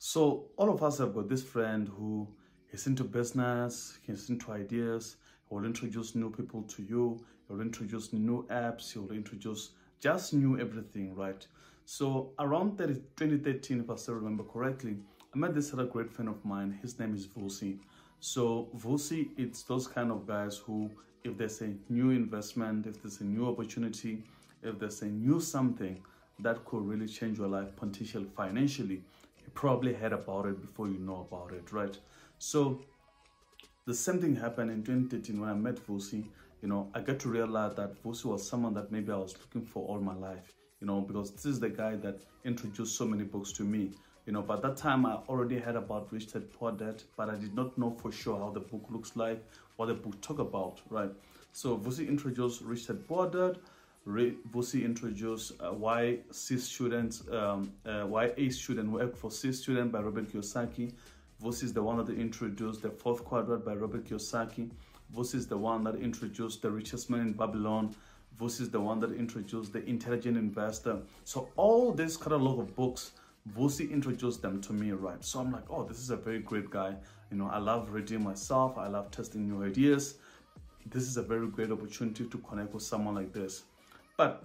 So all of us have got this friend who is into business, he's into ideas, he will introduce new people to you, he will introduce new apps, he will introduce just new everything, right? So around 2013, if I still remember correctly, I met this other great friend of mine. His name is Vusi. So Vusi, it's those kind of guys who, if there's a new investment, if there's a new opportunity, if there's a new something that could really change your life potentially financially, you probably heard about it before you know about it, right? So the same thing happened in 2013 when I met Vusi. I got to realize that Vusi was someone that maybe I was looking for all my life, because this is the guy that introduced so many books to me. By that time I already heard about Rich Dad Poor Dad, but I did not know for sure how the book looks like, what the book talk about, right? So Vusi introduced Rich Dad Poor Dad. Vusi introduced why A student work for C student by Robert Kiyosaki. Vusi is the one that introduced the fourth quadrant by Robert Kiyosaki. Vusi is the one that introduced the richest man in Babylon. Vusi is the one that introduced the intelligent investor. So all this catalog of books, Vusi introduced them to me, right? So I'm like, oh, this is a very great guy. I love reading myself. I love testing new ideas. This is a very great opportunity to connect with someone like this. But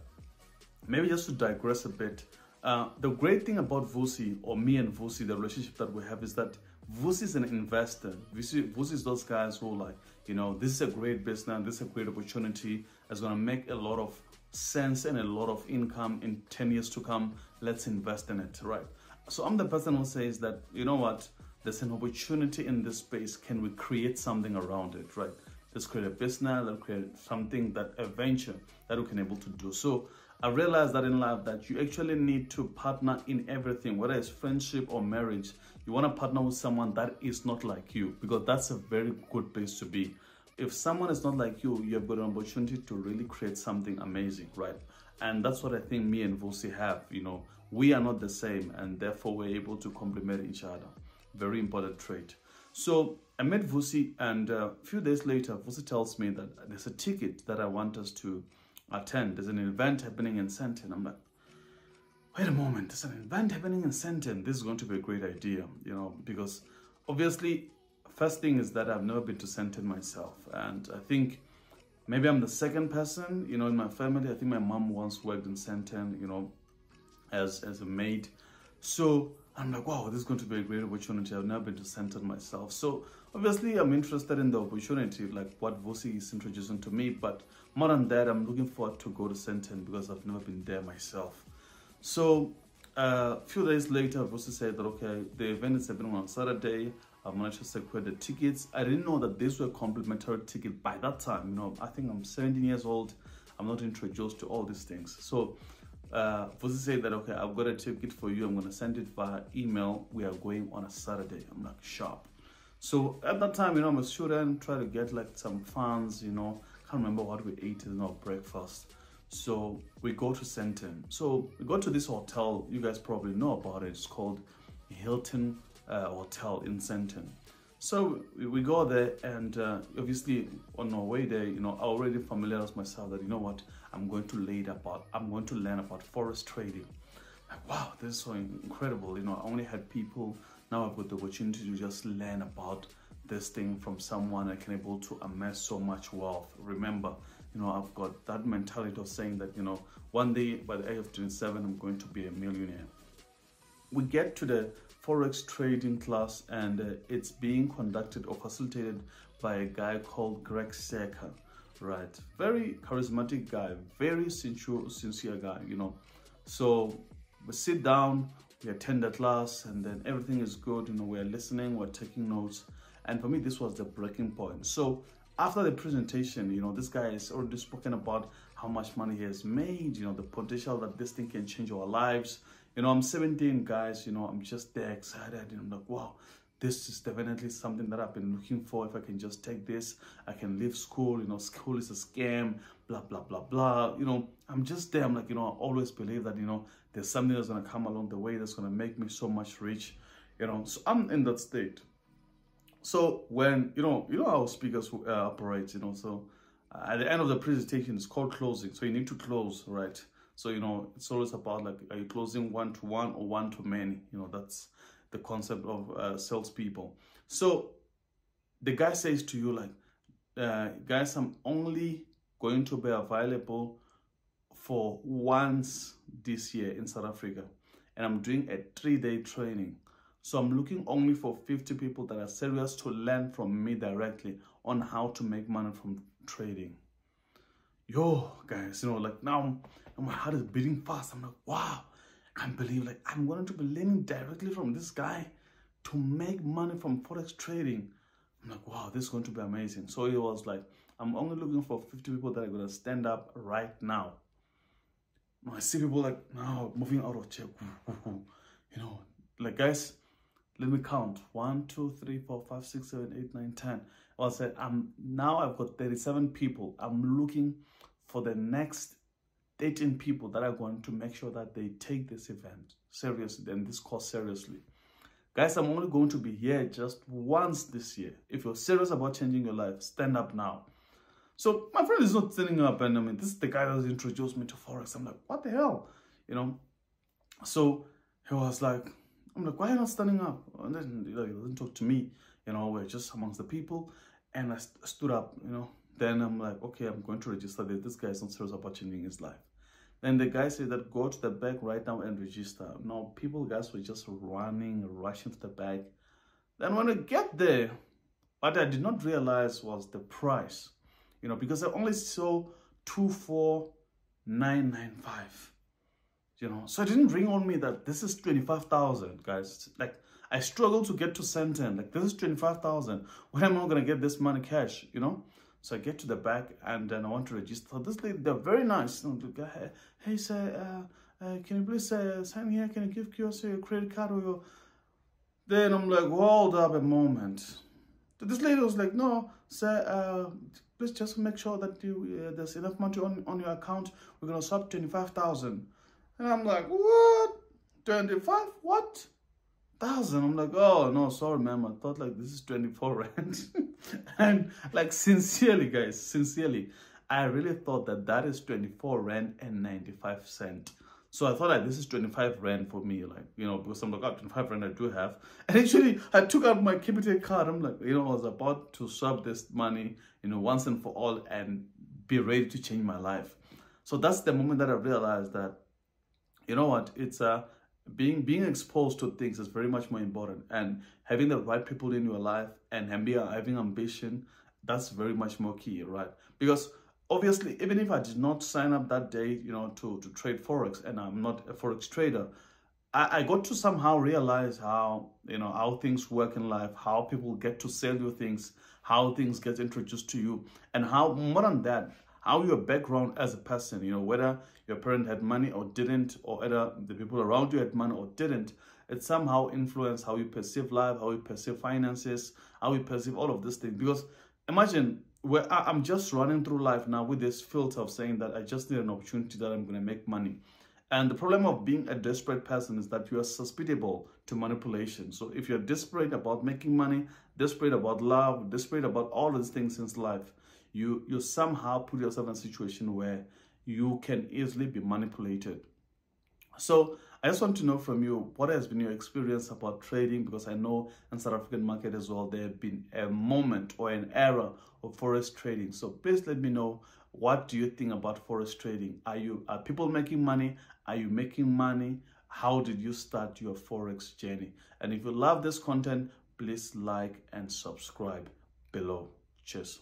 maybe just to digress a bit, the great thing about Vusi, or me and Vusi, the relationship that we have, is that Vusi is an investor. Vusi is those guys who are like, this is a great business, this is a great opportunity, it's going to make a lot of sense and a lot of income in 10 years to come. Let's invest in it, right? So I'm the person who says that, there's an opportunity in this space. Can we create something around it, right? Let's create a business, let's create something, that a venture that we can able to do. So I realized that in life that you actually need to partner in everything, whether it's friendship or marriage. You want to partner with someone that is not like you, because that's a very good place to be. If someone is not like you, you have got an opportunity to really create something amazing, right? And that's what I think me and Vusi have. We are not the same, and therefore we're able to complement each other. Very important trait. So I met Vusi, and a few days later, Vusi tells me that there's a ticket that I want us to attend. There's an event happening in Sandton. I'm like, wait a moment, there's an event happening in Sandton. This is going to be a great idea, because obviously, first thing is that I've never been to Sandton myself. And I think maybe I'm the second person, in my family. I think my mom once worked in Sandton, as a maid. So I'm like, wow, this is going to be a great opportunity. I've never been to Sandton myself. So obviously I'm interested in the opportunity, like what Vusi is introducing to me. But more than that, I'm looking forward to go to Sandton because I've never been there myself. So a few days later, Vusi said that, okay, the event is happening on Saturday. I've managed to secure the tickets. I didn't know that these were complimentary tickets by that time. I think I'm 17 years old. I'm not introduced to all these things. So Vusi said that, okay, I've got a ticket for you. I'm going to send it via email. We are going on a Saturday. I'm like, sharp. So at that time, I'm a student, try to get like some funds, can't remember what we ate in our breakfast. So we go to Sandton. So we go to this hotel. You guys probably know about it. It's called Hilton Hotel in Sandton. So we go there, and obviously on our way there, I already familiarized myself that, I'm going to learn about forex trading. Like, wow, this is so incredible. I only had people. Now I've got the opportunity to just learn about this thing from someone. I can able to amass so much wealth. Remember, I've got that mentality of saying that, one day by the age of 27, I'm going to be a millionaire. We get to the Forex trading class, and it's being conducted or facilitated by a guy called Greg Secker, right? Very charismatic guy, very sincere guy, So we sit down, we attend the class, and then everything is good. We're listening, we're taking notes. And for me, this was the breaking point. So after the presentation, this guy has already spoken about how much money he has made, the potential that this thing can change our lives. I'm 17, guys, I'm just there excited. I'm like, wow, this is definitely something that I've been looking for. If I can just take this, I can leave school. School is a scam, blah, blah, blah, blah. I'm just there. I'm like, I always believe that, there's something that's going to come along the way that's going to make me so much rich, So I'm in that state. So when, how speakers operate, so at the end of the presentation, it's called closing. So you need to close, right? So, it's always about like, are you closing one-to-one or one-to-many? That's the concept of salespeople. So the guy says to you like, guys, I'm only going to be available for once this year in South Africa, and I'm doing a 3-day training. So I'm looking only for 50 people that are serious to learn from me directly on how to make money from trading. Yo, guys, you know, like now my heart is beating fast. I'm like, wow, I can't believe like I'm going to be learning directly from this guy to make money from Forex trading. I'm like, wow, this is going to be amazing. So it was like, I'm only looking for 50 people that are going to stand up right now. I see people like now moving out of chair. You know, like, guys, let me count. 1, 2, 3, 4, 5, 6, 7, 8, 9, 10. I said, I've got 37 people. I'm looking for the next 18 people that are going to make sure that they take this event seriously and this course seriously. Guys, I'm only going to be here just once this year. If you're serious about changing your life, stand up now. So my friend is not standing up, and I mean, this is the guy that introduced me to Forex. I'm like, what the hell? You know? So he was like, I'm like, why are you not standing up? And then he doesn't talk to me. You know, we're just amongst the people. And I stood up, you know. Then I'm like, okay, I'm going to register this. This guy is not serious about changing his life. Then the guy said that go to the back right now and register. Now, guys were just rushing to the back. Then when I get there, what I did not realize was the price. You know, because I only saw 24,995. You know, so it didn't ring on me that this is 25,000, guys. Like, I struggled to get to Centen. Like, this is 25,000. When am I going to get this money cash, you know? So I get to the back, and then I want to register. This lady, they're very nice. You know, the guy, hey, sir, can you please sign here? Can you give us your credit card or your... Then I'm like, hold up a moment. So this lady was like, no, sir, please just make sure that there's enough money on your account. We're going to swap 25,000. And I'm like, what? 25? What? 1,000? I'm like, oh, no, sorry, ma'am. I thought like this is 24 rand. And like, sincerely, guys, sincerely, I really thought that that is 24 rand and 95 cents. So I thought like this is 25 rand for me, like, you know, because I'm like, oh, 25 rand I do have. And actually, I took out my Capitec card. I'm like, you know, I was about to swap this money, you know, once and for all and be ready to change my life. So that's the moment that I realized that, you know what, it's being exposed to things is very much more important, and having the right people in your life and having ambition, that's very much more key, right? Because obviously, even if I did not sign up that day, you know, to trade Forex, and I'm not a Forex trader, I got to somehow realize how, you know, how things work in life, how people get to sell you things, how things get introduced to you, and how, more than that, how your background as a person, you know, whether your parent had money or didn't, or whether the people around you had money or didn't, it somehow influenced how you perceive life, how you perceive finances, how you perceive all of these things. Because imagine, where I'm just running through life now with this filter of saying that I just need an opportunity that I'm going to make money. And the problem of being a desperate person is that you are susceptible to manipulation. So if you're desperate about making money, desperate about love, desperate about all these things in life, you somehow put yourself in a situation where you can easily be manipulated. So I just want to know from you, what has been your experience about trading? Because I know in South African market as well, there have been a moment or an era of Forex trading. So please let me know, what do you think about Forex trading? Are people making money? Are you making money? How did you start your Forex journey? And if you love this content, please like and subscribe below. Cheers.